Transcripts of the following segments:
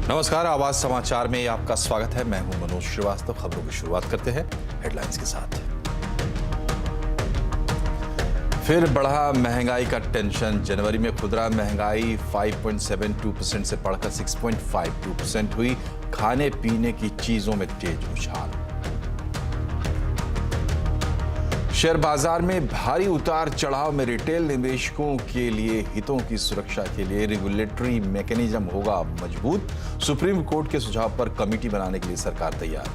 नमस्कार, आवाज समाचार में आपका स्वागत है। मैं हूं मनोज श्रीवास्तव। खबरों की शुरुआत करते हैं हेडलाइंस के साथ। फिर बढ़ा महंगाई का टेंशन। जनवरी में खुदरा महंगाई 5.72% से बढ़कर 6.52% हुई। खाने पीने की चीजों में तेज उछाल। शेयर बाजार में भारी उतार चढ़ाव में रिटेल निवेशकों के लिए हितों की सुरक्षा के लिए रेगुलेटरी मैकेनिज्म होगा मजबूत। सुप्रीम कोर्ट के सुझाव पर कमेटी बनाने के लिए सरकार तैयार।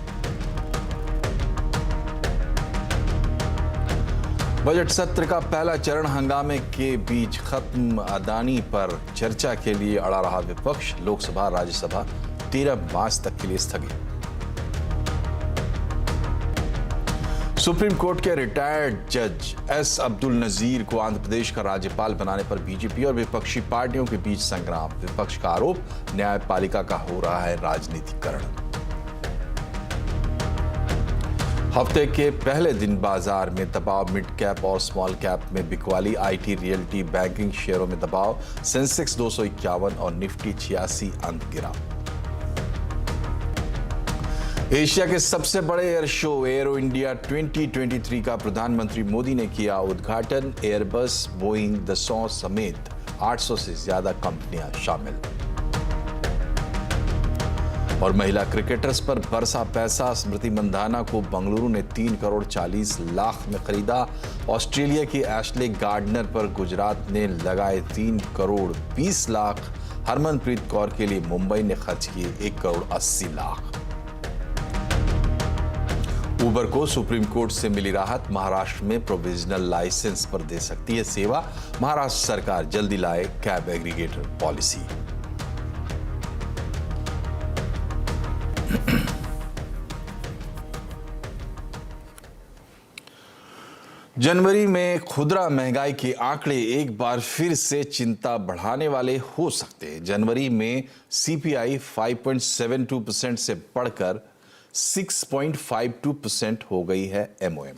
बजट सत्र का पहला चरण हंगामे के बीच खत्म। अदानी पर चर्चा के लिए अड़ा रहा विपक्ष। लोकसभा राज्यसभा 13 मार्च तक के लिए स्थगित। सुप्रीम कोर्ट के रिटायर्ड जज एस अब्दुल नजीर को आंध्र प्रदेश का राज्यपाल बनाने पर बीजेपी और विपक्षी पार्टियों के बीच संग्राम। विपक्ष का आरोप, न्यायपालिका का हो रहा है राजनीतिकरण। हफ्ते के पहले दिन बाजार में दबाव। मिड कैप और स्मॉल कैप में बिकवाली। आईटी, रियल्टी, बैंकिंग शेयरों में दबाव। सेंसेक्स 251 और निफ्टी 86 अंक गिरा। एशिया के सबसे बड़े एयर शो एरो इंडिया 2023 का प्रधानमंत्री मोदी ने किया उद्घाटन। एयरबस, बोइंग, दसॉ समेत 800 से ज्यादा कंपनियां शामिल। और महिला क्रिकेटर्स पर बरसा पैसा। स्मृति मंधाना को बंगलुरु ने 3 करोड़ 40 लाख में खरीदा। ऑस्ट्रेलिया की एशले गार्डनर पर गुजरात ने लगाए 3 करोड़ 20 लाख। हरमनप्रीत कौर के लिए मुंबई ने खर्च किए 1 करोड़ 80 लाख। उबर को सुप्रीम कोर्ट से मिली राहत। महाराष्ट्र में प्रोविजनल लाइसेंस पर दे सकती है सेवा। महाराष्ट्र सरकार जल्दी लाए कैब एग्रीगेटर पॉलिसी। जनवरी में खुदरा महंगाई के आंकड़े एक बार फिर से चिंता बढ़ाने वाले हो सकते हैं। जनवरी में सीपीआई 5.72% से बढ़कर 6.52% हो गई है। एमओएम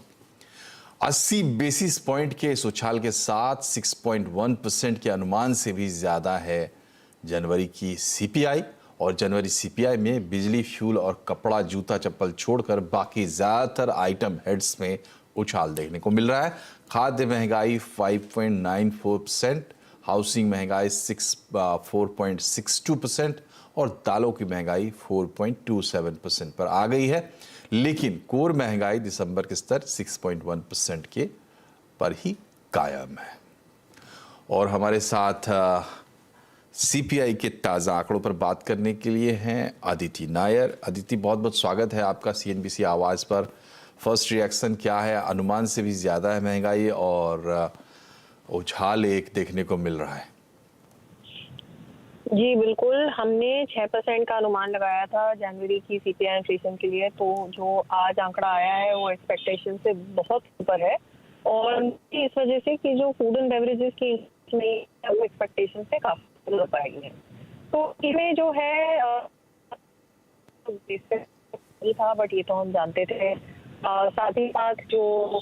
80 बेसिस पॉइंट के इस उछाल के साथ 6.1% के अनुमान से भी ज्यादा है जनवरी की सीपीआई। और जनवरी सीपीआई में बिजली, फ्यूल और कपड़ा, जूता, चप्पल छोड़कर बाकी ज्यादातर आइटम हेड्स में उछाल देखने को मिल रहा है। खाद्य महंगाई 5.94%, हाउसिंग महंगाई 4.62% और दालों की महंगाई 4.27% पर आ गई है। लेकिन कोर महंगाई दिसंबर के स्तर 6.1% के पर ही कायम है। और हमारे साथ सीपीआई के ताज़ा आंकड़ों पर बात करने के लिए हैं अदिति नायर। अदिति, बहुत बहुत स्वागत है आपका सीएनबीसी आवाज़ पर। फर्स्ट रिएक्शन क्या है? अनुमान से भी ज़्यादा है महंगाई और उछाल एक देखने को मिल रहा है। जी बिल्कुल, हमने 6% का अनुमान लगाया था जनवरी की सीपीआई इन्फ्लेशन के लिए। तो जो आज आंकड़ा आया है वो एक्सपेक्टेशन से बहुत ऊपर है। और इस वजह से कि जो फूड एंड बेवरेजेस की वो एक्सपेक्टेशन से काफी ऊपर आई है। तो इसमें जो है था, बट ये तो हम जानते थे। साथ ही साथ जो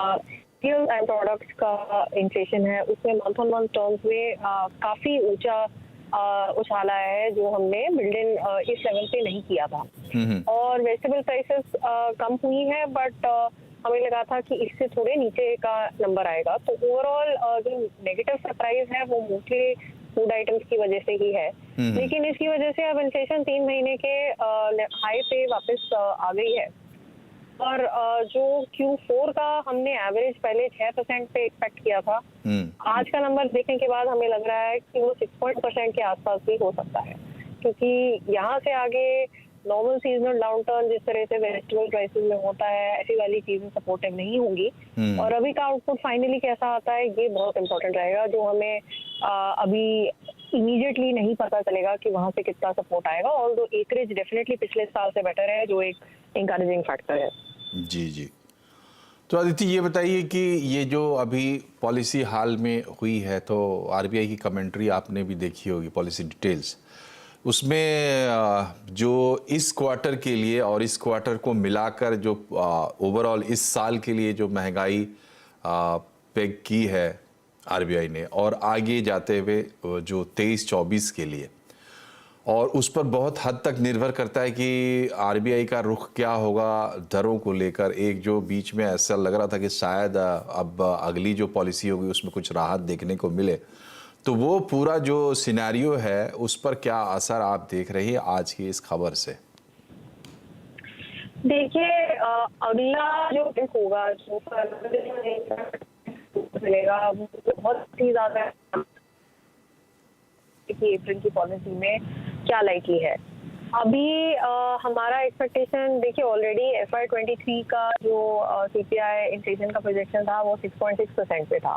स्किल्स एंड प्रोडक्ट्स का इन्फ्लेशन है उसमें मंथ ऑन मंथ टर्म्स में काफी ऊंचा उछाला है, जो हमने बिल्ड-इन इस लेवल पे नहीं किया था। और वेजिटेबल प्राइसेस कम हुई है, बट हमें लगा था कि इससे थोड़े नीचे का नंबर आएगा। तो ओवरऑल जो नेगेटिव सरप्राइज है वो मोस्टली फूड आइटम्स की वजह से ही है। लेकिन इसकी वजह से अब इन्फ्लेशन 3 महीने के हाई पे वापस आ गई है। और जो Q4 का हमने एवरेज पहले 6% पे एक्सपेक्ट किया था, आज का नंबर देखने के बाद हमें लग रहा है कि वो 6% के आसपास भी हो सकता है। क्योंकि यहाँ से आगे नॉर्मल सीजनल डाउनटर्न जिस तरह से वेजिटेबल प्राइसेस में होता है, ऐसी वाली चीजें सपोर्टिव नहीं होंगी। और अभी का आउटपुट फाइनली कैसा आता है ये बहुत इंपॉर्टेंट रहेगा, जो हमें अभी इमीडिएटली नहीं पता चलेगा कि वहां से कितना सपोर्ट आएगा। और जो एकरेज डेफिनेटली पिछले साल से बेटर है, जो एक इंकरेजिंग फैक्टर है। जी जी। तो अदिति, ये बताइए कि ये जो अभी पॉलिसी हाल में हुई है, तो आरबीआई की कमेंट्री आपने भी देखी होगी, पॉलिसी डिटेल्स। उसमें जो इस क्वार्टर के लिए और इस क्वार्टर को मिलाकर जो ओवरऑल इस साल के लिए जो महंगाई पेग की है आरबीआई ने, और आगे जाते हुए जो 23-24 के लिए, और उस पर बहुत हद तक निर्भर करता है कि आरबीआई का रुख क्या होगा दरों को लेकर। एक जो बीच में ऐसा लग रहा था कि शायद अब अगली जो पॉलिसी होगी उसमें कुछ राहत देखने को मिले, तो वो पूरा जो सिनेरियो है उस पर क्या असर आप देख रही है आज की इस खबर से? देखिए, अगला जो होगा, जो मिलेगा, वो बहुत ही ज्यादा कि अप्रैल की पॉलिसी में क्या लाइकली है। अभी हमारा एक्सपेक्टेशन देखिए, ऑलरेडी FY23 का जो CPI इन्फ्लेशन का प्रोजेक्शन था वो 6.6% पे था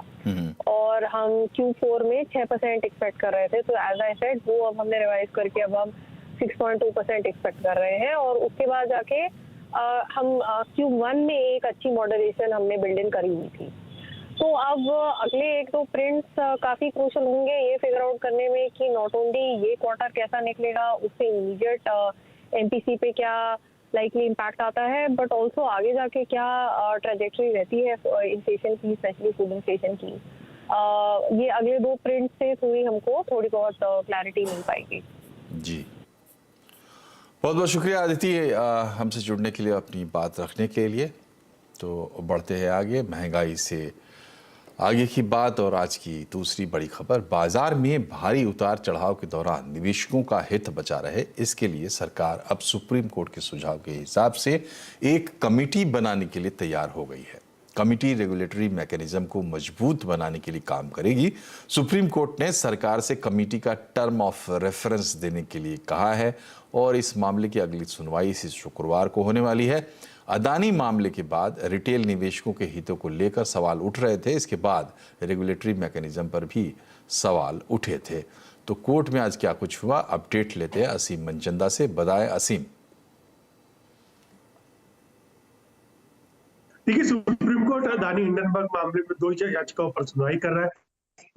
और हम Q4 में 6% एक्सपेक्ट कर रहे थे। तो एज आई सेड, वो अब हमने रिवाइज करके अब हम 6.2% एक्सपेक्ट कर रहे हैं और उसके बाद जाके हम Q1 में एक अच्छी मॉडरेशन हमने बिल्ड इन करी हुई थी। तो अब अगले एक दो प्रिंट्स काफी क्रूशल होंगे ये फिगर आउट करने में कि नॉट ओनली ये क्वार्टर कैसा निकलेगा, उससे इमीडिएट MPC पे क्या लाइकली इम्पैक्ट आता है, बट ऑल्सो आगे जाके क्या ट्रेजेक्टरी रहती है इन्फ्लेशन की, स्पेशली फूड इन्फ्लेशन की। ये अगले दो प्रिंट से थोड़ी बहुत क्लैरिटी मिल पाएगी। जी, बहुत बहुत शुक्रिया अदिति हमसे जुड़ने के लिए, अपनी बात रखने के लिए। तो बढ़ते हैं आगे, महंगाई से आगे की बात और आज की दूसरी बड़ी खबर। बाजार में भारी उतार चढ़ाव के दौरान निवेशकों का हित बचा रहे, इसके लिए सरकार अब सुप्रीम कोर्ट के सुझाव के हिसाब से एक कमेटी बनाने के लिए तैयार हो गई है। कमेटी रेगुलेटरी मैकेनिज्म को मजबूत बनाने के लिए काम करेगी। सुप्रीम कोर्ट ने सरकार से कमेटी का टर्म ऑफ रेफरेंस देने के लिए कहा है और इस मामले की अगली सुनवाई इसी शुक्रवार को होने वाली है। अदानी मामले के बाद रिटेल निवेशकों के हितों को लेकर सवाल उठ रहे थे, इसके बाद रेगुलेटरी मैकेनिज्म पर भी सवाल उठे थे। तो कोर्ट में आज क्या कुछ हुआ, अपडेट लेते हैं असीम मनचंदा से। बताएं असीम। देखिए, सुप्रीम कोर्ट अदानी हिंडनबर्ग मामले में 2 याचिकाओं पर सुनवाई कर रहा है।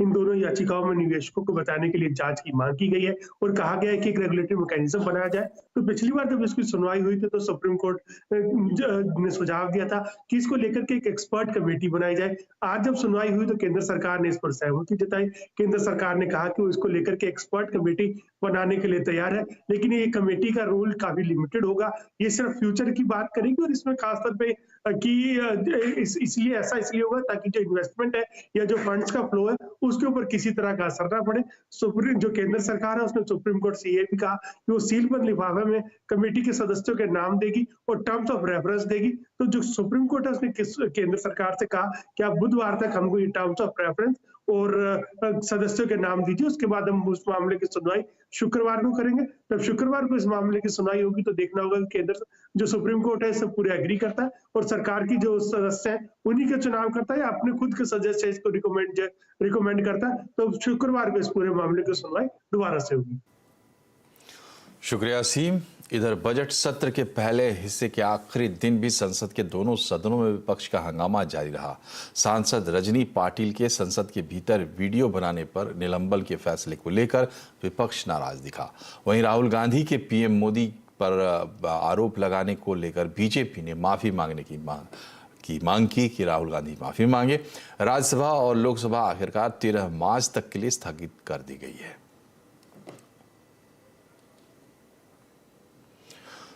इन दोनों याचिकाओं में निवेशकों को बताने के लिए जांच की मांग की गई है और कहा गया है कि एक रेगुलेटरी मैकेनिज्म बनाया जाए। तो पिछली बार जब इसकी सुनवाई हुई थी तो सुप्रीम कोर्ट ने सुझाव दिया था कि इसको लेकर के एक एक्सपर्ट कमेटी बनाई जाए। आज जब सुनवाई हुई तो केंद्र सरकार ने इस पर सहमति जताई। केंद्र सरकार ने कहा कि वो इसको लेकर के एक्सपर्ट कमेटी बनाने के लिए तैयार है, लेकिन ये कमेटी का रोल काफी लिमिटेड होगा। ये सिर्फ फ्यूचर की बात करेगी और इसमें खासतौर पे इसलिए होगा ताकि जो इन्वेस्टमेंट है या जो फंड्स का फ्लो है उसके ऊपर किसी तरह का असर ना पड़े। जो केंद्र सरकार है उसने सुप्रीम कोर्ट से ये भी कहा कि वो सील बंद लिफाफे में कमेटी के सदस्यों के नाम देगी और टर्म्स ऑफ रेफरेंस देगी। तो जो सुप्रीम कोर्ट है उसने केंद्र सरकार से कहा कि आप बुधवार तक हमको ये टर्म्स ऑफ रेफरेंस और सदस्यों के नाम दीजिए, उसके बाद हम उस मामले की सुनवाई शुक्रवार को करेंगे। जब शुक्रवार को इस मामले की सुनवाई होगी तो देखना होगा कि केंद्र जो सुप्रीम कोर्ट है सब पूरे एग्री करता है और सरकार की जो सदस्य है उन्हीं के चुनाव करता है या अपने खुद के सदस्य इसको रिकमेंड करता है। तो शुक्रवार को इस पूरे मामले की सुनवाई दोबारा से होगी। शुक्रिया असीम। इधर बजट सत्र के पहले हिस्से के आखिरी दिन भी संसद के दोनों सदनों में विपक्ष का हंगामा जारी रहा। सांसद रजनी पाटिल के संसद के भीतर वीडियो बनाने पर निलंबन के फैसले को लेकर विपक्ष नाराज दिखा। वहीं राहुल गांधी के पीएम मोदी पर आरोप लगाने को लेकर बीजेपी ने माफी मांगने की मांग की कि राहुल गांधी माफी मांगे। राज्यसभा और लोकसभा आखिरकार 13 मार्च तक के लिए स्थगित कर दी गई है।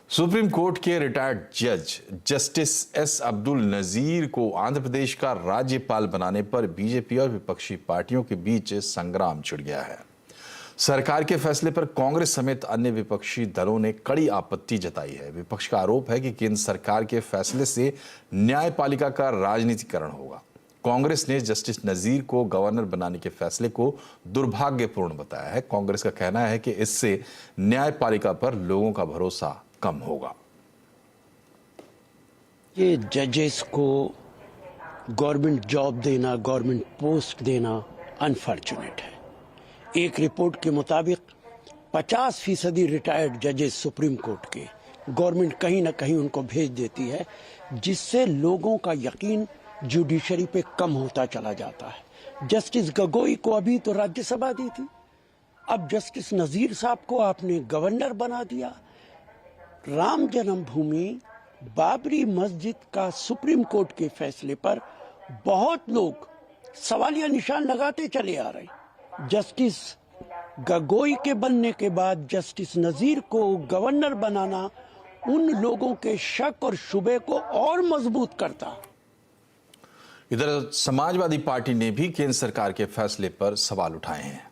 सुप्रीम कोर्ट के रिटायर्ड जज जस्टिस एस अब्दुल नजीर को आंध्र प्रदेश का राज्यपाल बनाने पर बीजेपी और विपक्षी पार्टियों के बीच संग्राम छिड़ गया है। सरकार के फैसले पर कांग्रेस समेत अन्य विपक्षी दलों ने कड़ी आपत्ति जताई है। विपक्ष का आरोप है कि केंद्र सरकार के फैसले से न्यायपालिका का राजनीतिकरण होगा। कांग्रेस ने जस्टिस नजीर को गवर्नर बनाने के फैसले को दुर्भाग्यपूर्ण बताया है। कांग्रेस का कहना है कि इससे न्यायपालिका पर लोगों का भरोसा कम होगा। ये जजेस को गवर्नमेंट जॉब देना, गवर्नमेंट पोस्ट देना अनफॉर्चुनेट है। एक रिपोर्ट के मुताबिक 50% रिटायर्ड जजेस सुप्रीम कोर्ट के गवर्नमेंट कहीं ना कहीं उनको भेज देती है, जिससे लोगों का यकीन जुडिशरी पे कम होता चला जाता है। जस्टिस गोगोई को अभी तो राज्यसभा दी थी, अब जस्टिस नजीर साहब को आपने गवर्नर बना दिया। राम जन्मभूमि बाबरी मस्जिद का सुप्रीम कोर्ट के फैसले पर बहुत लोग सवालिया निशान लगाते चले आ रहे हैं। जस्टिस गगोई के बनने के बाद जस्टिस नजीर को गवर्नर बनाना उन लोगों के शक और शुबे को और मजबूत करता। इधर समाजवादी पार्टी ने भी केंद्र सरकार के फैसले पर सवाल उठाए हैं।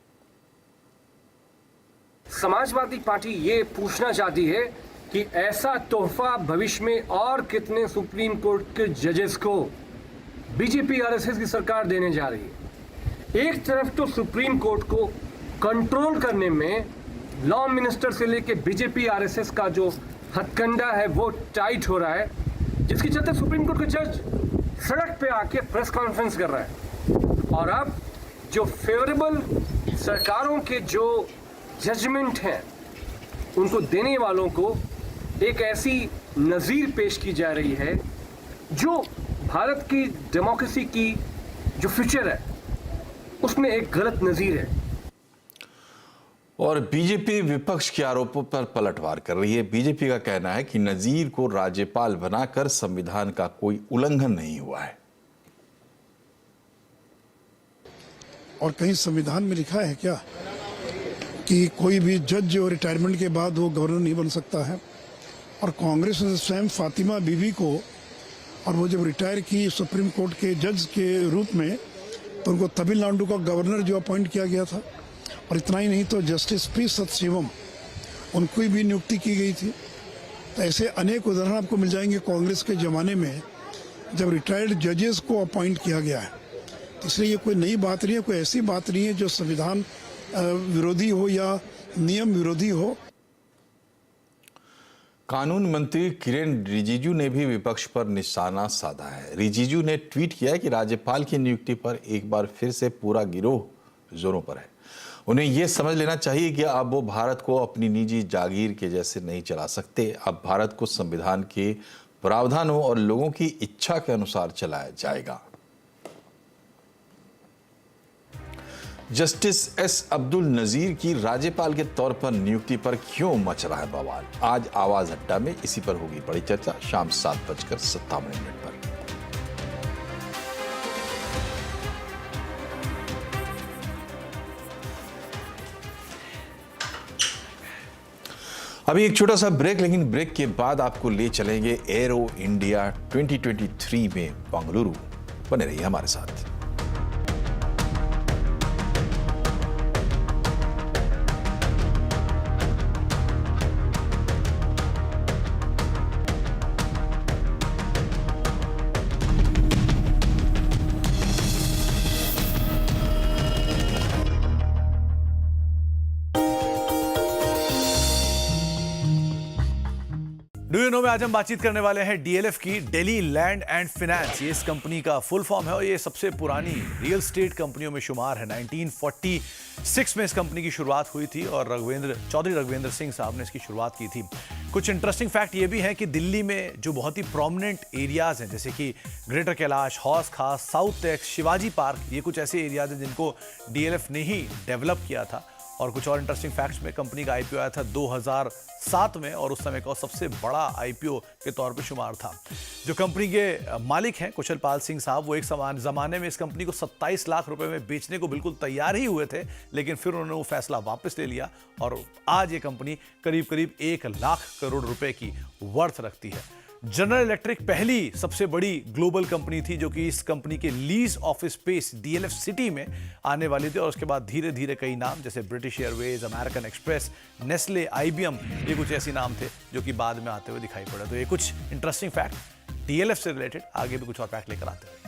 समाजवादी पार्टी ये पूछना चाहती है कि ऐसा तोहफा भविष्य में और कितने सुप्रीम कोर्ट के जजेस को बीजेपी आरएसएस की सरकार देने जा रही है। एक तरफ तो सुप्रीम कोर्ट को कंट्रोल करने में लॉ मिनिस्टर से लेके बीजेपी आरएसएस का जो हथकंडा है वो टाइट हो रहा है, जिसके चलते सुप्रीम कोर्ट के जज सड़क पे आके प्रेस कॉन्फ्रेंस कर रहा है। और अब जो फेवरेबल सरकारों के जो जजमेंट हैं उनको देने वालों को एक ऐसी नज़ीर पेश की जा रही है जो भारत की डेमोक्रेसी की जो फ्यूचर है उसमें एक गलत नज़ीर है। और बीजेपी विपक्ष के आरोपों पर पलटवार कर रही है। बीजेपी का कहना है कि नजीर को राज्यपाल बनाकर संविधान का कोई उल्लंघन नहीं हुआ है। और कहीं संविधान में लिखा है क्या कि कोई भी जज जो रिटायरमेंट के बाद वो गवर्नर नहीं बन सकता है? और कांग्रेस ने स्वयं फातिमा बीबी को, और वो जब रिटायर की सुप्रीम कोर्ट के जज के रूप में, तो उनको तमिलनाडु का गवर्नर जो अपॉइंट किया गया था। और इतना ही नहीं तो जस्टिस पी सतशिवम उनको भी नियुक्ति की गई थी। तो ऐसे अनेक उदाहरण आपको मिल जाएंगे कांग्रेस के ज़माने में जब रिटायर्ड जजेस को अपॉइंट किया गया है। तो इसलिए ये कोई नई बात नहीं है, कोई ऐसी बात नहीं है जो संविधान विरोधी हो या नियम विरोधी हो। कानून मंत्री किरेन रिजिजू ने भी विपक्ष पर निशाना साधा है। रिजिजू ने ट्वीट किया है कि राज्यपाल की नियुक्ति पर एक बार फिर से पूरा गिरोह जोरों पर है। उन्हें यह समझ लेना चाहिए कि अब वो भारत को अपनी निजी जागीर के जैसे नहीं चला सकते। अब भारत को संविधान के प्रावधानों और लोगों की इच्छा के अनुसार चलाया जाएगा। जस्टिस एस अब्दुल नजीर की राज्यपाल के तौर पर नियुक्ति पर क्यों मच रहा है बवाल? आज आवाज अड्डा में इसी पर होगी बड़ी चर्चा, शाम 7:57 पर। अभी एक छोटा सा ब्रेक, लेकिन ब्रेक के बाद आपको ले चलेंगे एरो इंडिया 2023 में बेंगलुरु। बने रहिए हमारे साथ। डू यू नो में आज हम बातचीत करने वाले हैं डीएलएफ की, दिल्ली लैंड एंड फाइनेंस। ये इस कंपनी का फुल फॉर्म है और ये सबसे पुरानी रियल स्टेट कंपनियों में शुमार है। 1946 में इस कंपनी की शुरुआत हुई थी और चौधरी रघुवेंद्र सिंह साहब ने इसकी शुरुआत की थी। कुछ इंटरेस्टिंग फैक्ट ये भी है कि दिल्ली में जो बहुत ही प्रोमिनेंट एरियाज हैं, जैसे कि ग्रेटर कैलाश, हौस खास, साउथ टेक्स, शिवाजी पार्क, ये कुछ ऐसे एरियाज हैं जिनको डीएलएफ ने ही डेवलप किया था। और कुछ और इंटरेस्टिंग फैक्ट्स में, कंपनी का आईपीओ आया था 2007 में और उस समय का सबसे बड़ा आईपीओ के तौर पे शुमार था। जो कंपनी के मालिक हैं कुशल पाल सिंह साहब, वो एक ज़माने में इस कंपनी को 27 लाख रुपए में बेचने को बिल्कुल तैयार ही हुए थे, लेकिन फिर उन्होंने वो फैसला वापस ले लिया और आज ये कंपनी करीब करीब 1 लाख करोड़ रुपए की वर्थ रखती है। जनरल इलेक्ट्रिक पहली सबसे बड़ी ग्लोबल कंपनी थी जो कि इस कंपनी के lease office space DLF city में आने वाली थी और उसके बाद धीरे धीरे कई नाम जैसे British Airways, American express, Nestle, IBM, ये कुछ ऐसे नाम थे जो कि बाद में आते हुए दिखाई पड़े। तो ये कुछ इंटरेस्टिंग फैक्ट डीएलएफ से रिलेटेड, आगे भी कुछ और फैक्ट लेकर आते हैं।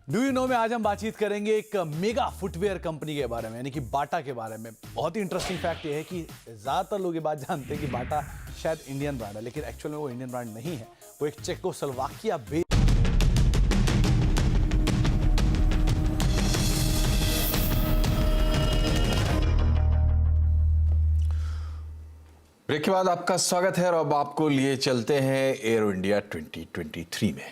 डू यू नो में आज हम बातचीत करेंगे एक मेगा फुटवेयर कंपनी के बारे में, यानी कि बाटा के बारे में। बहुत ही इंटरेस्टिंग फैक्ट ये है कि ज़्यादातर लोग ये बात जानते हैं कि बाटा शायद इंडियन ब्रांड है, लेकिन एक्चुअल में वो इंडियन ब्रांड नहीं है। वो एक चेकोस्लोवाकिया बेस्ड। ब्रेक के बाद आपका स्वागत है और अब आपको लिए चलते हैं एरो इंडिया 2023 में।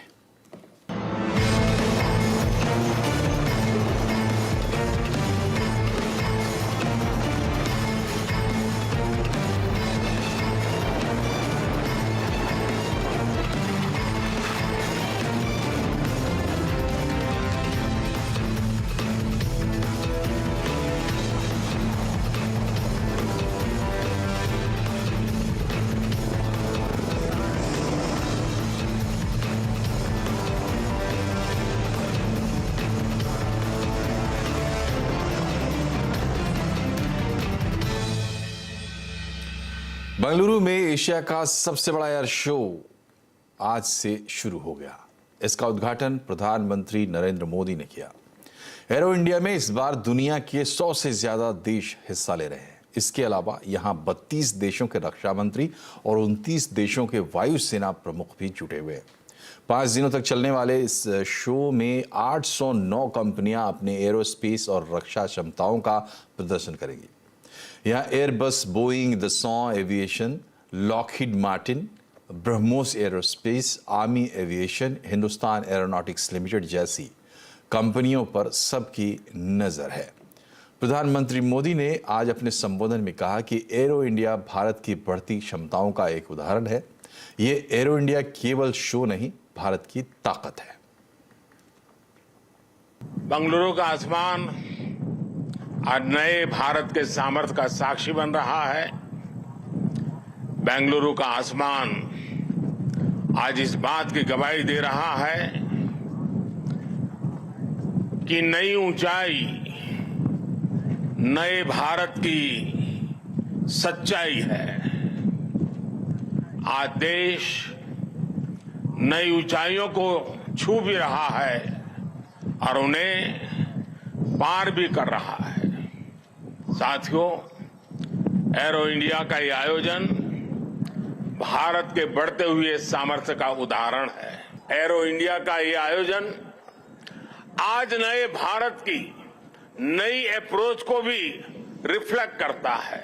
बेंगलुरु में एशिया का सबसे बड़ा एयर शो आज से शुरू हो गया। इसका उद्घाटन प्रधानमंत्री नरेंद्र मोदी ने किया। एरो इंडिया में इस बार दुनिया के 100 से ज्यादा देश हिस्सा ले रहे हैं। इसके अलावा यहां 32 देशों के रक्षा मंत्री और 29 देशों के वायुसेना प्रमुख भी जुटे हुए हैं। 5 दिनों तक चलने वाले इस शो में 809 कंपनियां अपने एरोस्पेस और रक्षा क्षमताओं का प्रदर्शन करेंगी। यहाँ Airbus, Boeing, Dassault aviation, Lockheed Martin, BrahMos aerospace, army aviation, Hindustan aeronautics limited जैसी कंपनियों पर सबकी नजर है। प्रधानमंत्री मोदी ने आज अपने संबोधन में कहा कि एरो इंडिया भारत की बढ़ती क्षमताओं का एक उदाहरण है। ये एरो इंडिया केवल शो नहीं, भारत की ताकत है। बेंगलुरु का आसमान आज नए भारत के सामर्थ्य का साक्षी बन रहा है। बेंगलुरु का आसमान आज इस बात की गवाही दे रहा है कि नई ऊंचाई नए भारत की सच्चाई है। आज देश नई ऊंचाइयों को छू भी रहा है और उन्हें पार भी कर रहा है। साथियों, एरो इंडिया का ये आयोजन भारत के बढ़ते हुए सामर्थ्य का उदाहरण है। एरो इंडिया का ये आयोजन आज नए भारत की नई अप्रोच को भी रिफ्लेक्ट करता है।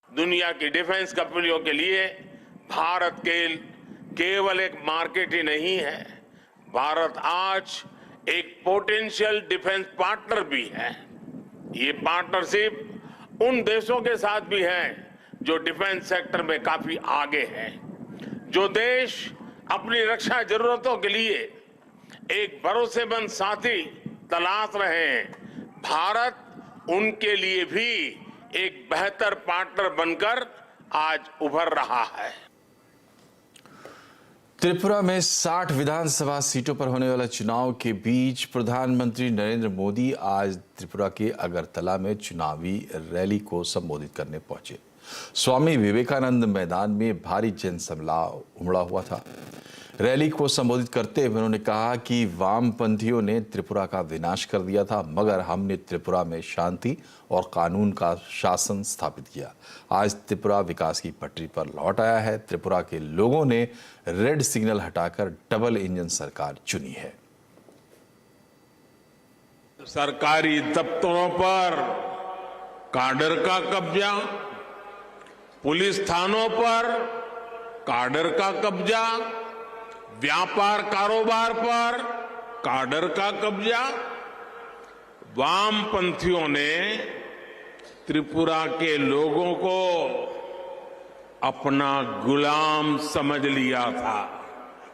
दुनिया की डिफेंस कंपनियों के लिए भारत केवल एक मार्केट ही नहीं है, भारत आज एक पोटेंशियल डिफेंस पार्टनर भी है। ये पार्टनरशिप उन देशों के साथ भी है जो डिफेंस सेक्टर में काफी आगे हैं। जो देश अपनी रक्षा जरूरतों के लिए एक भरोसेमंद साथी तलाश रहे हैं, भारत उनके लिए भी एक बेहतर पार्टनर बनकर आज उभर रहा है। त्रिपुरा में 60 विधानसभा सीटों पर होने वाले चुनाव के बीच प्रधानमंत्री नरेंद्र मोदी आज त्रिपुरा के अगरतला में चुनावी रैली को संबोधित करने पहुंचे। स्वामी विवेकानंद मैदान में भारी जनसमूह उमड़ा हुआ था। रैली को संबोधित करते हुए उन्होंने कहा कि वामपंथियों ने त्रिपुरा का विनाश कर दिया था, मगर हमने त्रिपुरा में शांति और कानून का शासन स्थापित किया। आज त्रिपुरा विकास की पटरी पर लौट आया है। त्रिपुरा के लोगों ने रेड सिग्नल हटाकर डबल इंजन सरकार चुनी है। सरकारी दफ्तरों पर काडर का कब्जा, पुलिस थानों पर काडर का कब्जा, व्यापार कारोबार पर काडर का कब्जा। वामपंथियों ने त्रिपुरा के लोगों को अपना गुलाम समझ लिया था।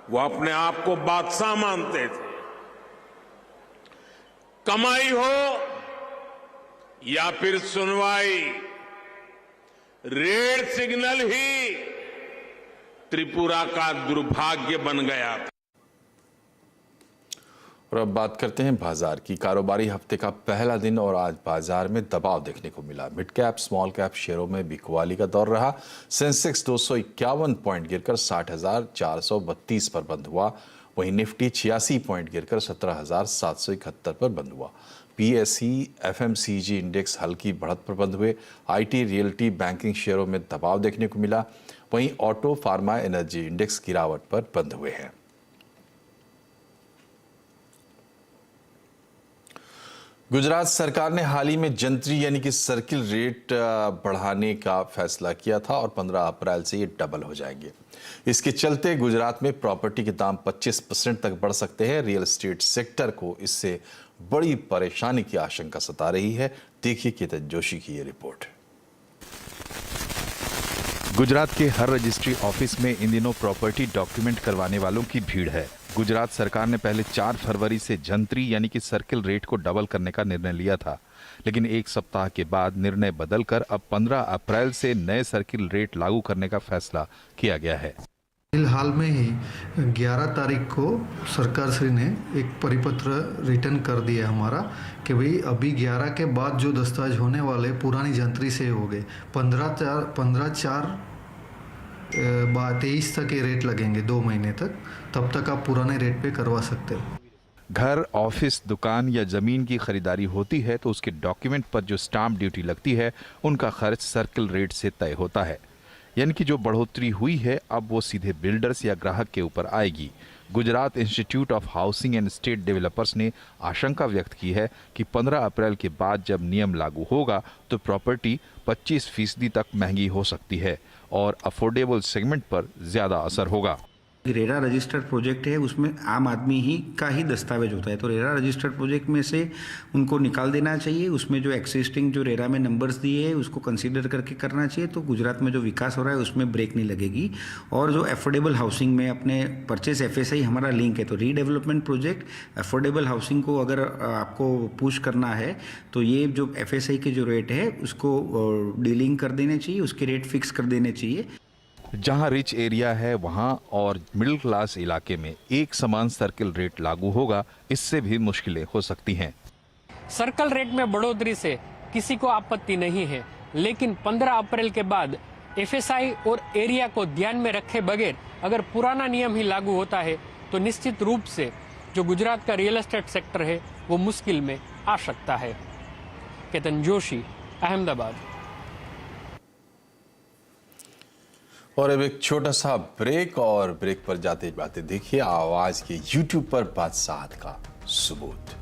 वो अपने आप को बादशाह मानते थे। कमाई हो या फिर सुनवाई, रेड सिग्नल ही त्रिपुरा का दुर्भाग्य बन गया था। और अब बात करते हैं बाजार की। कारोबारी हफ्ते का पहला दिन और आज बाजार में दबाव देखने को मिला। मिड कैप, स्मॉल कैप शेयरों में बिकवाली का दौर रहा। सेंसेक्स 251 पॉइंट गिरकर 60,432 पर बंद हुआ। वहीं निफ्टी 86 पॉइंट गिरकर 17,771 पर बंद हुआ। पीएसई, एफएमसीजी इंडेक्स हल्की बढ़त पर बंद हुए। आईटी, रियल्टी, बैंकिंग शेयरों में दबाव देखने को मिला। वहीं ऑटो, फार्मा, एनर्जी इंडेक्स गिरावट पर बंद हुए हैं। गुजरात सरकार ने हाल ही में जंत्री यानी कि सर्किल रेट बढ़ाने का फैसला किया था और 15 अप्रैल से ये डबल हो जाएंगे। इसके चलते गुजरात में प्रॉपर्टी के दाम 25% तक बढ़ सकते हैं। रियल एस्टेट सेक्टर को इससे बड़ी परेशानी की आशंका सता रही है। देखिए केतन जोशी की ये रिपोर्ट। गुजरात के हर रजिस्ट्री ऑफिस में इन दिनों प्रॉपर्टी डॉक्यूमेंट करवाने वालों की भीड़ है। गुजरात सरकार ने पहले 4 फरवरी से जंत्री यानी कि सर्किल रेट को डबल करने का निर्णय लिया था, लेकिन एक सप्ताह के बाद निर्णय बदलकर अब 15 अप्रैल से नए सर्किल रेट लागू करने का फैसला किया गया है। हाल में ही 11 तारीख को सरकार श्री ने एक परिपत्र रिटर्न कर दिया हमारा कि भाई अभी 11 के बाद जो दस्तावेज होने वाले पुरानी जंतरी से हो गए 15/4/23 तक ये रेट लगेंगे 2 महीने तक, तब तक आप पुराने रेट पे करवा सकते हो। घर, ऑफिस, दुकान या जमीन की खरीदारी होती है तो उसके डॉक्यूमेंट पर जो स्टाम्प ड्यूटी लगती है उनका खर्च सर्किल रेट से तय होता है, यानी कि जो बढ़ोतरी हुई है अब वो सीधे बिल्डर्स या ग्राहक के ऊपर आएगी। Gujarat institute of housing and state developers ने आशंका व्यक्त की है कि 15 अप्रैल के बाद जब नियम लागू होगा तो प्रॉपर्टी 25% तक महंगी हो सकती है और अफोर्डेबल सेगमेंट पर ज्यादा असर होगा। रेरा रजिस्टर्ड प्रोजेक्ट है, उसमें आम आदमी ही का ही दस्तावेज होता है, तो रेरा रजिस्टर्ड प्रोजेक्ट में से उनको निकाल देना चाहिए। उसमें जो एक्सिस्टिंग जो रेरा में नंबर्स दिए हैं उसको कंसीडर करके करना चाहिए, तो गुजरात में जो विकास हो रहा है उसमें ब्रेक नहीं लगेगी। और जो अफोर्डेबल हाउसिंग में अपने परचेस FSI हमारा लिंक है, तो रीडेवलपमेंट प्रोजेक्ट अफोर्डेबल हाउसिंग को अगर आपको पुश करना है तो ये जो FSI के जो रेट है उसको डीलिंग कर देने चाहिए, उसके रेट फिक्स कर देने चाहिए। जहां रिच एरिया है वहां और मिडिल क्लास इलाके में एक समान सर्किल रेट लागू होगा, इससे भी मुश्किलें हो सकती हैं। सर्कल रेट में बढ़ोतरी से किसी को आपत्ति नहीं है, लेकिन 15 अप्रैल के बाद FSI और एरिया को ध्यान में रखे बगैर अगर पुराना नियम ही लागू होता है तो निश्चित रूप से जो गुजरात का रियल एस्टेट सेक्टर है वो मुश्किल में आ सकता है। केतन जोशी, अहमदाबाद। और अब एक छोटा सा ब्रेक, और ब्रेक पर जाते जाते देखिए आवाज के YouTube पर बादशाह का सबूत।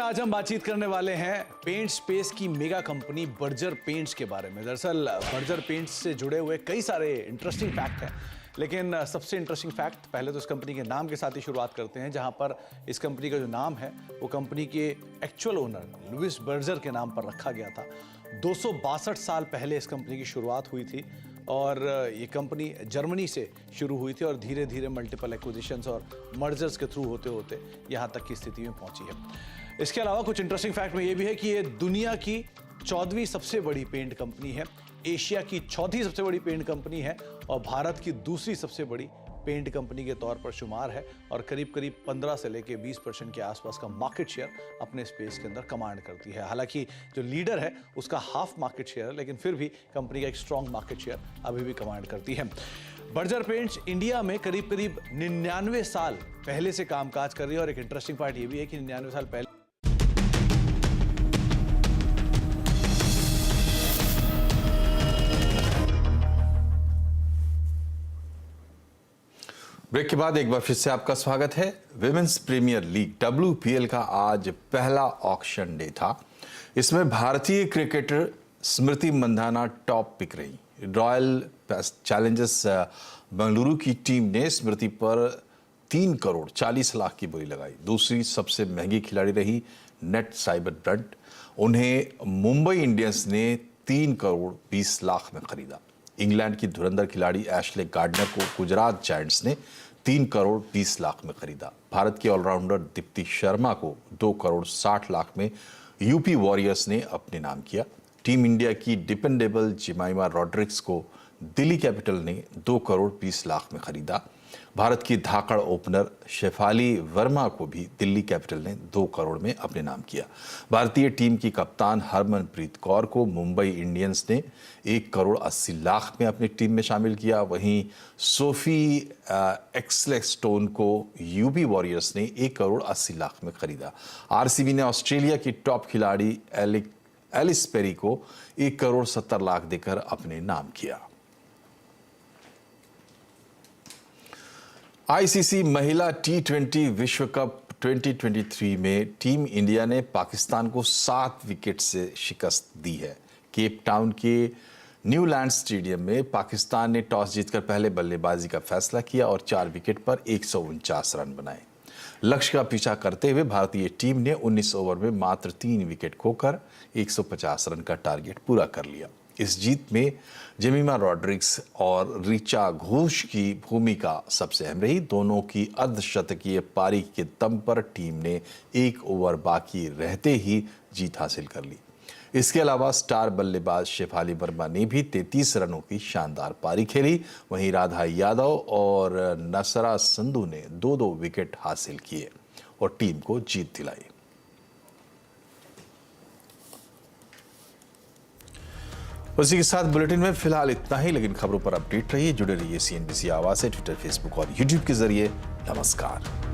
आज हम बातचीत करने वाले हैं पेंट स्पेस की मेगा कंपनी बर्जर पेंट्स के बारे में। दरअसल बर्जर पेंट्स से जुड़े हुए कई सारे इंटरेस्टिंग फैक्ट हैं, लेकिन सबसे इंटरेस्टिंग फैक्ट पहले तो इस कंपनी के नाम के साथ ही शुरुआत करते हैं, जहां पर इस कंपनी का जो नाम है वो कंपनी के एक्चुअल ओनर लुइस बर्जर के नाम पर रखा गया था। 262 साल पहले इस कंपनी की शुरुआत हुई थी और ये कंपनी जर्मनी से शुरू हुई थी और धीरे धीरे मल्टीपल एक्विजिशंस और मर्जर्स के थ्रू होते होते यहाँ तक की स्थिति में पहुंची है। इसके अलावा कुछ इंटरेस्टिंग फैक्ट में ये भी है कि ये दुनिया की 14वीं सबसे बड़ी पेंट कंपनी है, एशिया की 4थी सबसे बड़ी पेंट कंपनी है और भारत की दूसरी सबसे बड़ी पेंट कंपनी के तौर पर शुमार है और करीब करीब 15 से लेकर 20% के आसपास का मार्केट शेयर अपने स्पेस के अंदर कमांड करती है। हालांकि जो लीडर है उसका हाफ मार्केट शेयर है, लेकिन फिर भी कंपनी का एक स्ट्रॉन्ग मार्केट शेयर अभी भी कमांड करती है। बर्जर पेंट्स इंडिया में करीब करीब 99 साल पहले से कामकाज कर रही है और एक इंटरेस्टिंग पार्ट ये भी है कि 99 साल पहले ब्रेक के बाद एक बार फिर से आपका स्वागत है। विमेंस प्रीमियर लीग WPL का आज पहला ऑक्शन डे था। इसमें भारतीय cricketer Smriti Mandhana top pick रही। रॉयल चैलेंजर्स बेंगलुरु की टीम ने स्मृति पर 3 करोड़ 40 लाख की बोली लगाई। दूसरी सबसे महंगी खिलाड़ी रही नेट साइबर ब्रंट। उन्हें मुंबई इंडियंस ने 3 करोड़ 20 लाख में खरीदा। इंग्लैंड की धुरंधर खिलाड़ी एशले गार्डनर को गुजरात जायंट्स ने 3 करोड़ 20 लाख में खरीदा। भारत की ऑलराउंडर दीप्ति शर्मा को 2 करोड़ 60 लाख में यूपी वॉरियर्स ने अपने नाम किया। टीम इंडिया की डिपेंडेबल जिमाइमा रॉड्रिक्स को दिल्ली कैपिटल ने 2 करोड़ 20 लाख में खरीदा। भारत की धाकड़ ओपनर शेफाली वर्मा को भी दिल्ली कैपिटल ने 2 करोड़ में अपने नाम किया। भारतीय टीम की कप्तान हरमनप्रीत कौर को मुंबई इंडियंस ने 1 करोड़ 80 लाख में अपनी टीम में शामिल किया। वहीं सोफी एक्सलेस्टोन को यूपी वॉरियर्स ने 1 करोड़ 80 लाख में खरीदा। आरसीबी ने ऑस्ट्रेलिया की टॉप खिलाड़ी एलिस पेरी को 1 करोड़ 70 लाख देकर अपने नाम किया। आईसीसी महिला T20 विश्व कप 2023 में टीम इंडिया ने पाकिस्तान को 7 विकेट से शिकस्त दी है। केप टाउन के न्यूलैंड स्टेडियम में पाकिस्तान ने टॉस जीतकर पहले बल्लेबाजी का फैसला किया और 4 विकेट पर 149 रन बनाए। लक्ष्य का पीछा करते हुए भारतीय टीम ने 19 ओवर में मात्र 3 विकेट खोकर 150 रन का टारगेट पूरा कर लिया। इस जीत में जेमिमा रॉड्रिग्स और ऋचा घोष की भूमिका सबसे अहम रही। दोनों की अर्धशतकीय पारी के दम पर टीम ने 1 ओवर बाकी रहते ही जीत हासिल कर ली। इसके अलावा स्टार बल्लेबाज शेफाली वर्मा ने भी 33 रनों की शानदार पारी खेली। वहीं राधा यादव और नसरा संधू ने 2-2 विकेट हासिल किए और टीम को जीत दिलाई। उसी के साथ बुलेटिन में फिलहाल इतना ही, लेकिन खबरों पर अपडेट रहिए, जुड़े रहिए CNBC आवाज से ट्विटर, फेसबुक और यूट्यूब के जरिए। नमस्कार।